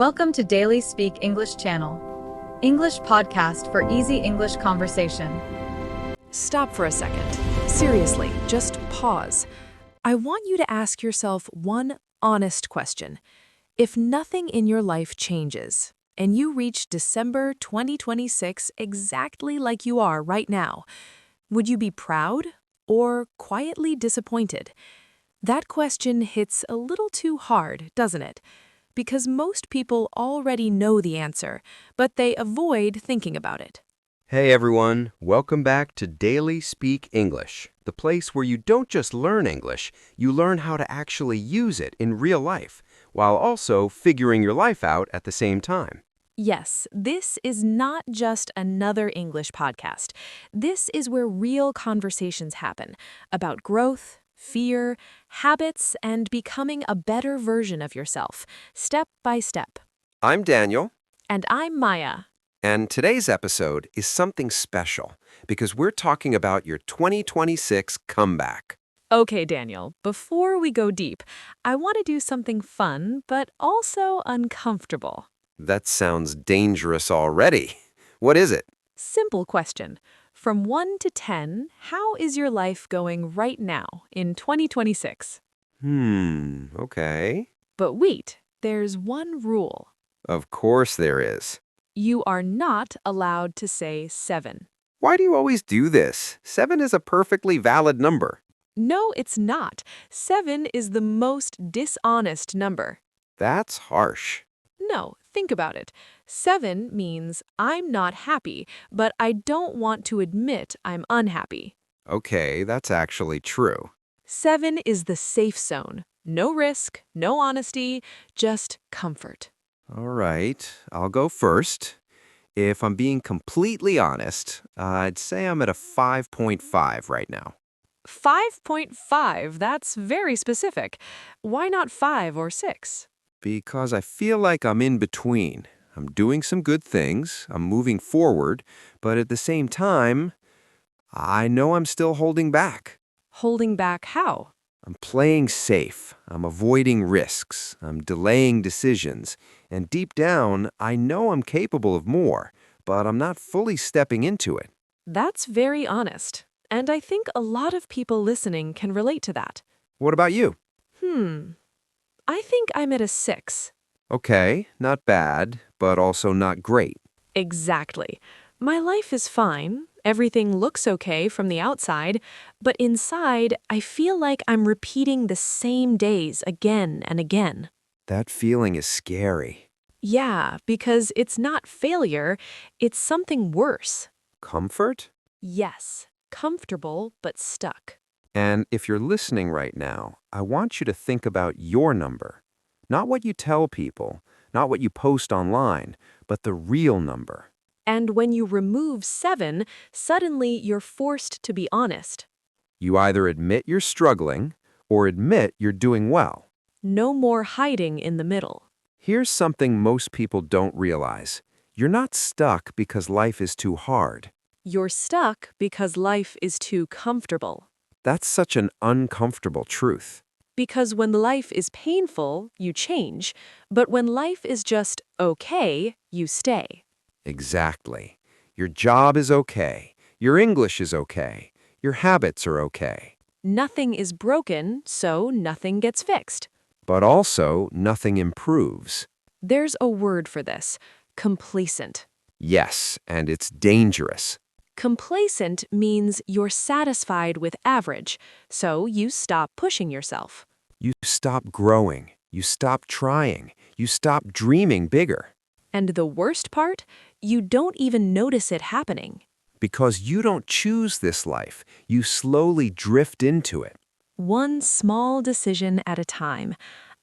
Welcome to Daily Speak English channel, English podcast for easy English conversation. Stop for a second. Seriously, just pause. I want you to ask yourself one honest question. If nothing in your life changes, and you reach December 2026 exactly like you are right now, would you be proud or quietly disappointed? That question hits a little too hard, doesn't it? Because most people already know the answer, but they avoid thinking about it. Hey everyone, welcome back to Daily Speak English, the place where you don't just learn English, you learn how to actually use it in real life, while also figuring your life out at the same time. Yes, this is not just another English podcast. This is where real conversations happen about growth, fear, habits, and becoming a better version of yourself, step by step. I'm Daniel, And I'm Maya. and today's episode is something special because we're talking about your 2026 comeback. Okay, Daniel, before we go deep, I want to do something fun, but also uncomfortable. That sounds dangerous already. What is it? Simple question. From 1 to 10, how is your life going right now in 2026? Okay. But wait, there's one rule. Of course there is. You are not allowed to say 7. Why do you always do this? 7 is a perfectly valid number. No, it's not. 7 is the most dishonest number. That's harsh. No, think about it. 7 means I'm not happy, but I don't want to admit I'm unhappy. Okay, that's actually true. 7 is the safe zone. No risk, no honesty, just comfort. All right, I'll go first. If I'm being completely honest, I'd say I'm at a 5.5 right now. 5.5, that's very specific. Why not 5 or 6? Because I feel like I'm in between. I'm doing some good things, I'm moving forward, but at the same time, I know I'm still holding back. Holding back how? I'm playing safe, I'm avoiding risks, I'm delaying decisions, and deep down, I know I'm capable of more, but I'm not fully stepping into it. That's very honest. And I think a lot of people listening can relate to that. What about you? I think I'm at a 6. Okay, not bad, but also not great. Exactly. My life is fine. Everything looks okay from the outside, but inside, I feel like I'm repeating the same days again and again. That feeling is scary. Yeah, because it's not failure, it's something worse. Comfort? Yes, comfortable but stuck. And if you're listening right now, I want you to think about your number. Not what you tell people, not what you post online, but the real number. And when you remove 7, suddenly you're forced to be honest. You either admit you're struggling or admit you're doing well. No more hiding in the middle. Here's something most people don't realize. You're not stuck because life is too hard. You're stuck because life is too comfortable. That's such an uncomfortable truth. Because when life is painful, you change. But when life is just okay, you stay. Exactly. Your job is okay. Your English is okay. Your habits are okay. Nothing is broken, so nothing gets fixed. But also, nothing improves. There's a word for this: complacent. Yes, and it's dangerous. Complacent means you're satisfied with average, so you stop pushing yourself. You stop growing. You stop trying. You stop dreaming bigger. And the worst part? You don't even notice it happening. Because you don't choose this life. You slowly drift into it. One small decision at a time.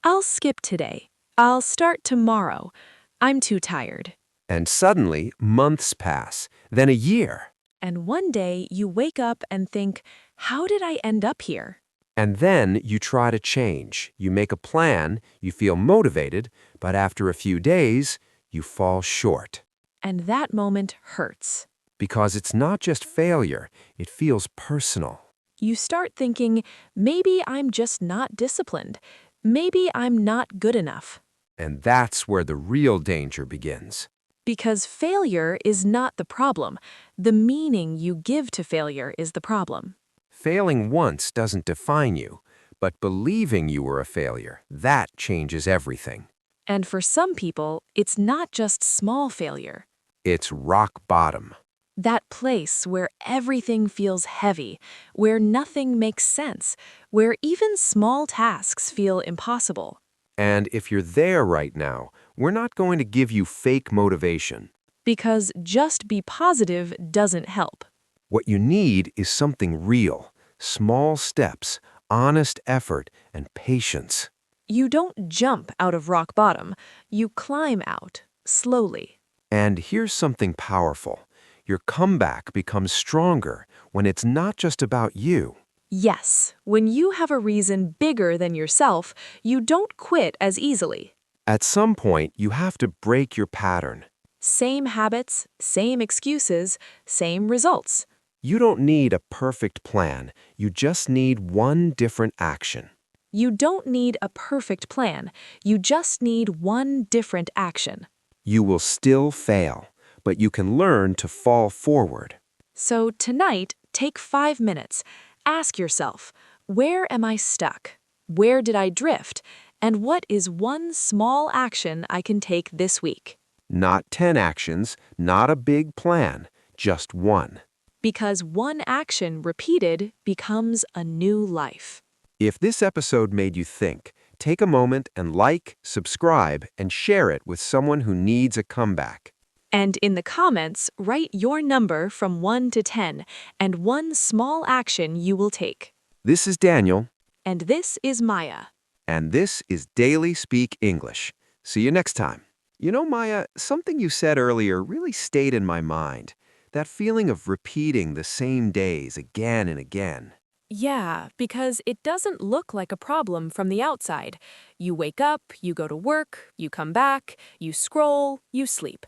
I'll skip today. I'll start tomorrow. I'm too tired. And suddenly, months pass, then a year. And one day you wake up and think, how did I end up here? And then you try to change. You make a plan, you feel motivated, but after a few days, you fall short. And that moment hurts. Because it's not just failure, it feels personal. You start thinking, maybe I'm just not disciplined. Maybe I'm not good enough. And that's where the real danger begins. Because failure is not the problem. The meaning you give to failure is the problem. Failing once doesn't define you, but believing you were a failure, that changes everything. And for some people, it's not just small failure. It's rock bottom. That place where everything feels heavy, where nothing makes sense, where even small tasks feel impossible. And if you're there right now, we're not going to give you fake motivation. Because just be positive doesn't help. What you need is something real, small steps, honest effort, and patience. You don't jump out of rock bottom, you climb out, slowly. And here's something powerful. Your comeback becomes stronger when it's not just about you. Yes, when you have a reason bigger than yourself, you don't quit as easily. At some point, you have to break your pattern. Same habits, same excuses, same results. You don't need a perfect plan. You just need one different action. You don't need a perfect plan. You just need one different action. You will still fail, but you can learn to fall forward. So tonight, take 5 minutes. Ask yourself, where am I stuck? Where did I drift? And what is one small action I can take this week? Not 10 actions, not a big plan, just one. Because one action repeated becomes a new life. If this episode made you think, take a moment and like, subscribe, and share it with someone who needs a comeback. And in the comments, write your number from 1 to 10 and one small action you will take. This is Daniel. And this is Maya. And this is Daily Speak English. See you next time. You know, Maya, something you said earlier really stayed in my mind. That feeling of repeating the same days again and again. Yeah, because it doesn't look like a problem from the outside. You wake up, you go to work, you come back, you scroll, you sleep.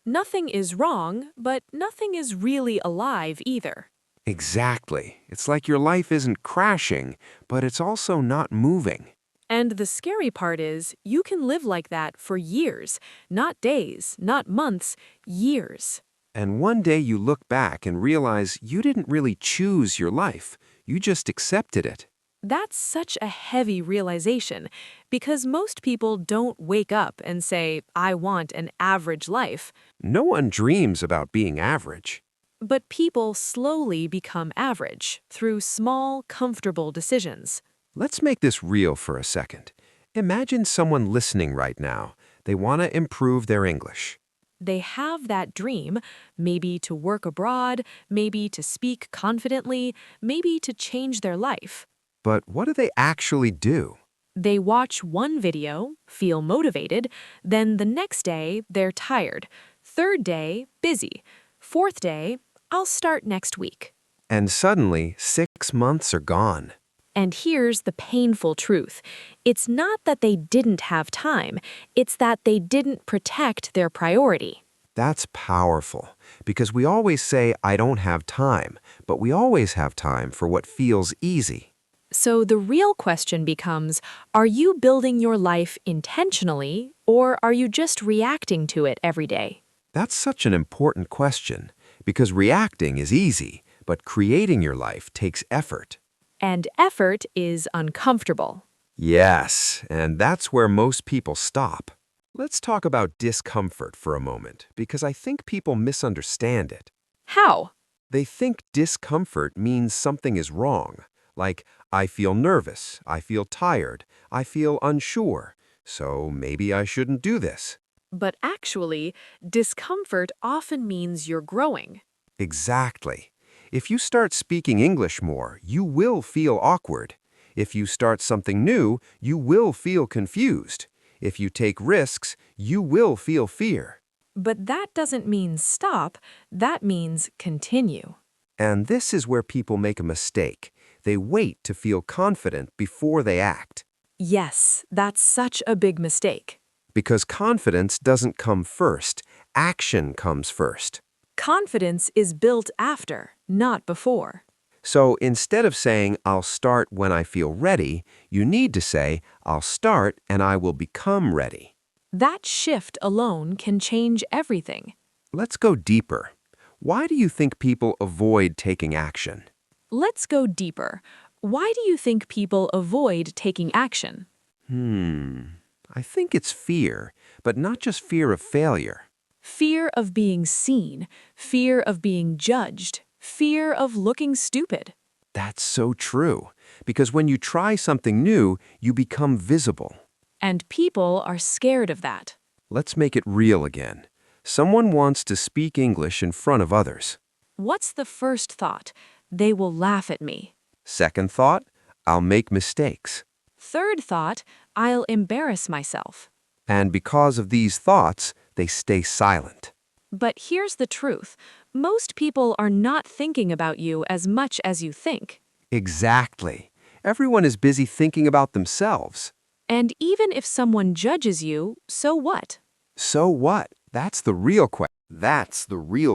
Nothing is wrong, but nothing is really alive either. Exactly. It's like your life isn't crashing, but it's also not moving. And the scary part is, you can live like that for years, not days, not months, years. And one day you look back and realize you didn't really choose your life. You just accepted it. That's such a heavy realization, because most people don't wake up and say, I want an average life. No one dreams about being average. But people slowly become average through small, comfortable decisions. Let's make this real for a second. Imagine someone listening right now. They want to improve their English. They have that dream, maybe to work abroad, maybe to speak confidently, maybe to change their life. But what do they actually do? They watch one video, feel motivated, then the next day, they're tired. Third day, busy. Fourth day, I'll start next week. And suddenly, 6 months are gone. And here's the painful truth. It's not that they didn't have time, it's that they didn't protect their priority. That's powerful, because we always say, I don't have time, but we always have time for what feels easy. So the real question becomes, are you building your life intentionally, or are you just reacting to it every day? That's such an important question, because reacting is easy, but creating your life takes effort. And effort is uncomfortable. Yes, and that's where most people stop. Let's talk about discomfort for a moment, because I think people misunderstand it. How? They think discomfort means something is wrong, like, I feel nervous, I feel tired, I feel unsure, so maybe I shouldn't do this. But actually, discomfort often means you're growing. Exactly. If you start speaking English more, you will feel awkward. If you start something new, you will feel confused. If you take risks, you will feel fear. But that doesn't mean stop, that means continue. And this is where people make a mistake. They wait to feel confident before they act. Yes, that's such a big mistake. Because confidence doesn't come first, action comes first. Confidence is built after, not before. So instead of saying, I'll start when I feel ready, you need to say, I'll start and I will become ready. That shift alone can change everything. Let's go deeper. Why do you think people avoid taking action? Let's go deeper. Why do you think people avoid taking action? I think it's fear, but not just fear of failure. Fear of being seen, fear of being judged, fear of looking stupid. That's so true, because when you try something new, you become visible. And people are scared of that. Let's make it real again. Someone wants to speak English in front of others. What's the first thought? They will laugh at me. Second thought, I'll make mistakes. Third thought, I'll embarrass myself. And because of these thoughts, they stay silent. But here's the truth. Most people are not thinking about you as much as you think. Exactly. Everyone is busy thinking about themselves. And even if someone judges you, so what? So what? That's the real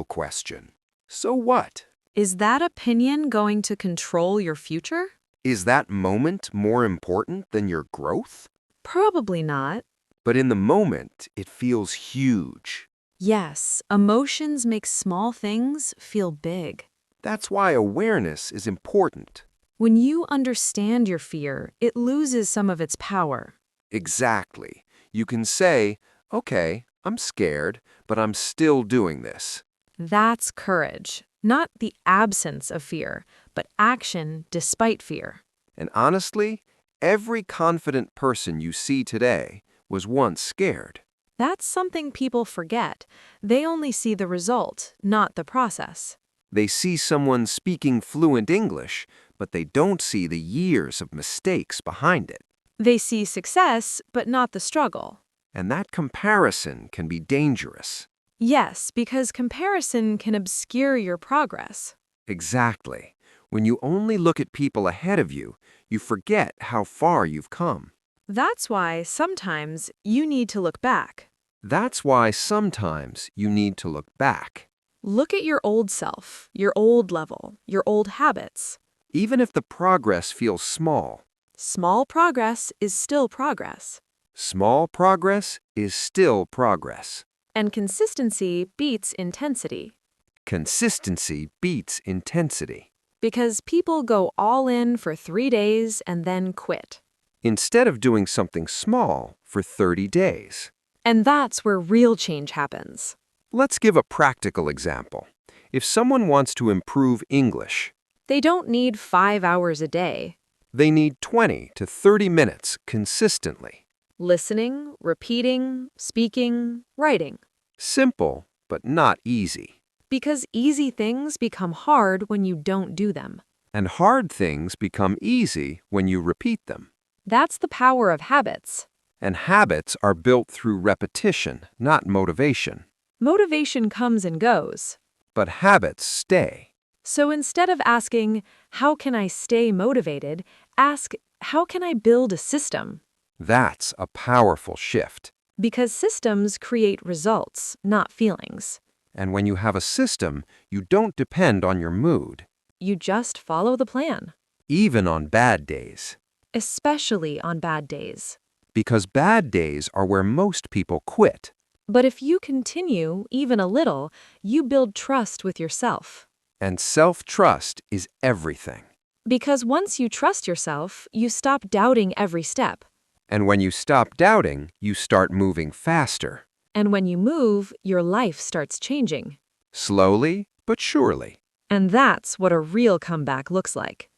question. So what? Is that opinion going to control your future? Is that moment more important than your growth? Probably not. But in the moment, it feels huge. Yes, emotions make small things feel big. That's why awareness is important. When you understand your fear, it loses some of its power. Exactly. You can say, okay, I'm scared, but I'm still doing this. That's courage, not the absence of fear, but action despite fear. And honestly, every confident person you see today was once scared. That's something people forget. They only see the result, not the process. They see someone speaking fluent English, but they don't see the years of mistakes behind it. They see success, but not the struggle. And that comparison can be dangerous. Yes, because comparison can obscure your progress. Exactly. When you only look at people ahead of you, you forget how far you've come. That's why sometimes you need to look back. That's why sometimes you need to look back. Look at your old self, your old level, your old habits. Even if the progress feels small, Small progress is still progress. small progress is still progress. And consistency beats intensity. Consistency beats intensity. Because people go all in for 3 days and then quit. Instead of doing something small for 30 days. And that's where real change happens. Let's give a practical example. If someone wants to improve English, They don't need 5 hours a day. they need 20 to 30 minutes consistently. Listening, repeating, speaking, writing. Simple, but not easy. Because easy things become hard when you don't do them. And hard things become easy when you repeat them. That's the power of habits. And habits are built through repetition, not motivation. Motivation comes and goes. But habits stay. So instead of asking, how can I stay motivated, ask, how can I build a system? That's a powerful shift. Because systems create results, not feelings. And when you have a system, you don't depend on your mood, You just follow the plan. even on bad days. Especially on bad days. Because bad days are where most people quit. But if you continue, even a little, you build trust with yourself. And self-trust is everything. Because once you trust yourself, you stop doubting every step. And when you stop doubting, you start moving faster. And when you move, your life starts changing. Slowly, but surely. And that's what a real comeback looks like.